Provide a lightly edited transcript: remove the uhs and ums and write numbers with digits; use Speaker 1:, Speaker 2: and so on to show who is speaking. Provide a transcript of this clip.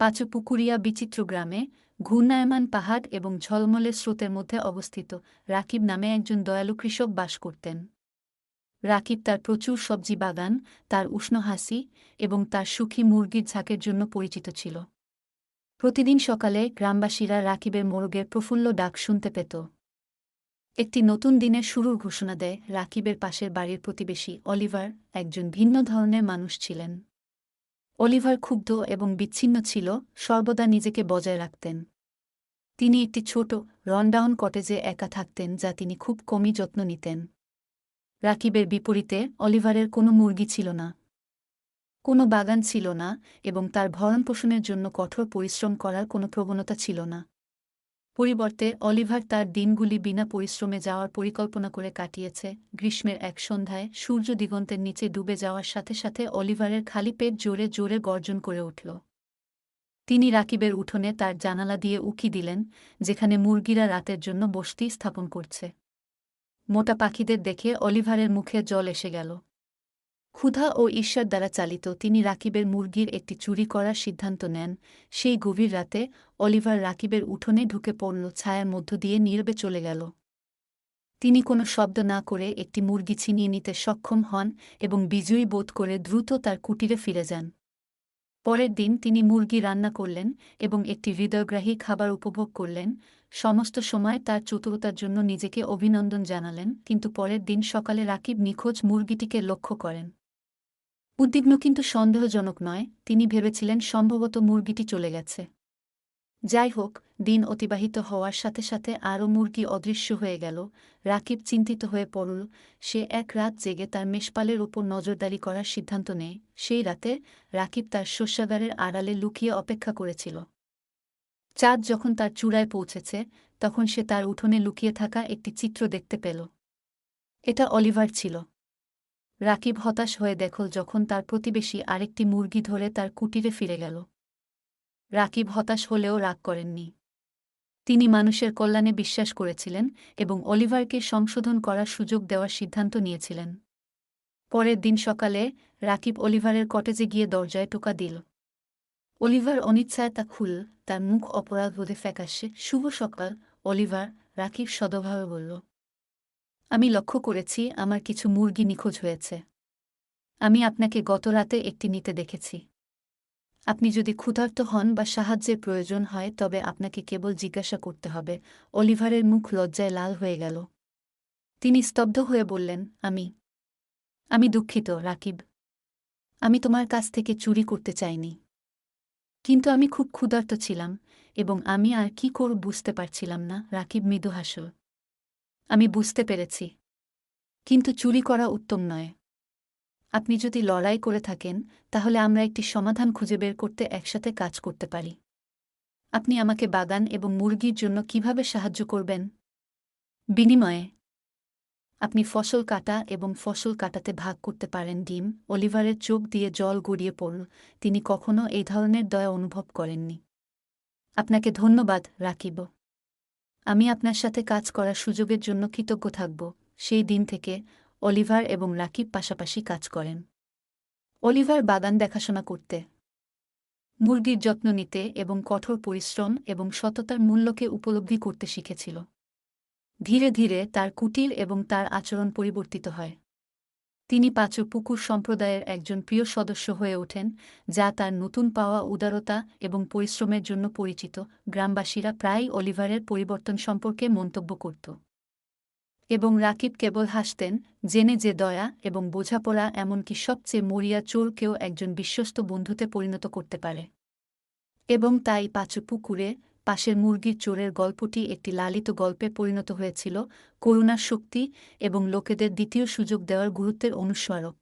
Speaker 1: পাঁচপুকুরিয়া বিচিত্র গ্রামে ঘূর্ণায়মান পাহাড় এবং ঝলমলে স্রোতের মধ্যে অবস্থিত রাকিব নামে একজন দয়ালু কৃষক বাস করতেন। রাকিব তার প্রচুর সবজি বাগান, তার উষ্ণ হাসি এবং তার সুখী মুরগির ঝাঁকের জন্য পরিচিত ছিল। প্রতিদিন সকালে গ্রামবাসীরা রাকিবের মোরগের প্রফুল্ল ডাক শুনতে পেত। একটি নতুন দিনের শুরুর ঘোষণা দেয় রাকিবের পাশের বাড়ির প্রতিবেশী অলিভার, একজন ভিন্ন ধরনের মানুষ ছিলেন। অলিভার ক্ষুব্ধ এবং বিচ্ছিন্ন ছিল, সর্বদা নিজেকে বজায় রাখতেন। তিনি একটি ছোট রনডাউন কটেজে একা থাকতেন যা তিনি খুব কমই যত্ন নিতেন। রাকিবের বিপরীতে অলিভারের কোনো মুরগি ছিল না, কোনো বাগান ছিল না এবং তার ভরণপোষণের জন্য কঠোর পরিশ্রম করার কোনো প্রবণতা ছিল না। পরিবর্তে অলিভার তার দিনগুলি বিনা পরিশ্রমে যাওয়ার পরিকল্পনা করে কাটিয়েছে। গ্রীষ্মের এক সন্ধ্যায় সূর্য দিগন্তের নিচে ডুবে যাওয়ার সাথে সাথে অলিভারের খালি পেট জোরে জোরে গর্জন করে উঠল। তিনি রাকিবের উঠোনে তার জানালা দিয়ে উকি দিলেন, যেখানে মুরগিরা রাতের জন্য বসতি স্থাপন করছে। মোটা পাখিদের দেখে অলিভারের মুখে জল এসে গেল। ক্ষুধা ও ঈর্ষার দ্বারা চালিত তিনি রাকিবের মুরগির একটি চুরি করার সিদ্ধান্ত নেন। সেই গভীর রাতে অলিভার রাকিবের উঠোনে ঢুকে পড়ল, ছায়ার মধ্য দিয়ে নীরবে চলে গেল। তিনি কোনো শব্দ না করে একটি মুরগি ছিনিয়ে নিতে সক্ষম হন এবং বিজয়ী বোধ করে দ্রুত তার কুটিরে ফিরে যান। পরের দিন তিনি মুরগি রান্না করলেন এবং একটি হৃদয়গ্রাহী খাবার উপভোগ করলেন। সমস্ত সময় তার চতুরতার জন্য নিজেকে অভিনন্দন জানালেন, কিন্তু পরের দিন সকালে রাকিব নিখোঁজ মুরগিটিকে লক্ষ্য করেন। উদ্বিগ্ন কিন্তু সন্দেহজনক নয়, তিনি ভেবেছিলেন সম্ভবত মুরগিটি চলে গেছে। যাই হোক, দিন অতিবাহিত হওয়ার সাথে সাথে আরও মুরগি অদৃশ্য হয়ে গেল। রাকিব চিন্তিত হয়ে পড়ল। সে এক রাত জেগে তার মেষপালের ওপর নজরদারি করার সিদ্ধান্ত নেয়। সেই রাতে রাকিব তার শস্যাগারের আড়ালে লুকিয়ে অপেক্ষা করেছিল। চাঁদ যখন তার চূড়ায় পৌঁছেছে, তখন সে তার উঠোনে লুকিয়ে থাকা একটি চিত্র দেখতে পেল। এটা অলিভার ছিল। রাকিব হতাশ হয়ে দেখল যখন তার প্রতিবেশী আরেকটি মুরগি ধরে তার কুটিরে ফিরে গেল। রাকিব হতাশ হলেও রাগ করেননি। তিনি মানুষের কল্যাণে বিশ্বাস করেছিলেন এবং অলিভারকে সংশোধন করার সুযোগ দেওয়ার সিদ্ধান্ত নিয়েছিলেন। পরের দিন সকালে রাকিব অলিভারের কটেজে গিয়ে দরজায় টোকা দিল। অলিভার অনিচ্ছায় তা খুলল, তার মুখ অপরাধবোধে ফ্যাকাশে। শুভ সকাল, অলিভার, রাকিব সদভাবে বলল। আমি লক্ষ্য করেছি আমার কিছু মুরগি নিখোঁজ হয়েছে। আমি আপনাকে গত রাতে একটি নিতে দেখেছি। আপনি যদি ক্ষুধার্ত হন বা সাহায্যের প্রয়োজন হয় তবে আপনাকে কেবল জিজ্ঞাসা করতে হবে। অলিভারের মুখ লজ্জায় লাল হয়ে গেল। তিনি স্তব্ধ হয়ে বললেন, আমি দুঃখিত রাকিব। আমি তোমার কাছ থেকে চুরি করতে চাইনি। কিন্তু আমি খুব ক্ষুধার্ত ছিলাম এবং আমি আর কি করব বুঝতে পারছিলাম না। রাকিব মৃদু হাসল। আমি বুঝতে পেরেছি, কিন্তু চুরি করা উত্তম নয়। আপনি যদি লড়াই করে থাকেন তাহলে আমরা একটি সমাধান খুঁজে বের করতে একসাথে কাজ করতে পারি। আপনি আমাকে বাগান এবং মুরগির জন্য কিভাবে সাহায্য করবেন? বিনিময়ে আপনি ফসল কাটা এবং ফসল কাটাতে ভাগ করতে পারেন ডিম। অলিভারের চোখ দিয়ে জল গড়িয়ে পড়ল। তিনি কখনো এই ধরনের দয়া অনুভব করেননি। আপনাকে ধন্যবাদ রাকিব। আমি আপনার সাথে কাজ করার সুযোগের জন্য কৃতজ্ঞ থাকব। সেই দিন থেকে অলিভার এবং রাকিব পাশাপাশি কাজ করেন। অলিভার বাগান দেখাশোনা করতে, মুরগির যত্ন নিতে এবং কঠোর পরিশ্রম এবং সততার মূল্যকে উপলব্ধি করতে শিখেছিল। ধীরে ধীরে তার কুটির এবং তার আচরণ পরিবর্তিত হয়। তিনি পাঁচপুকুর সম্প্রদায়ের একজন প্রিয় সদস্য হয়ে ওঠেন, যা তার নতুন পাওয়া উদারতা এবং পরিশ্রমের জন্য পরিচিত। গ্রামবাসীরা প্রায়ই অলিভারের পরিবর্তন সম্পর্কে মন্তব্য করত এবং রাকিব কেবল হাসতেন, জেনে যে দয়া এবং বোঝাপড়া এমনকি সবচেয়ে মরিয়া চোরকেও একজন বিশ্বস্ত বন্ধুতে পরিণত করতে পারে। এবং তাই পাঁচপুকুরে পাশের মুরগির চোরের গল্পটি একটি লালিত গল্পে পরিণত হয়েছিল, করুণার শক্তি এবং লোকেদের দ্বিতীয় সুযোগ দেওয়ার গুরুত্বের অনুস্মারক।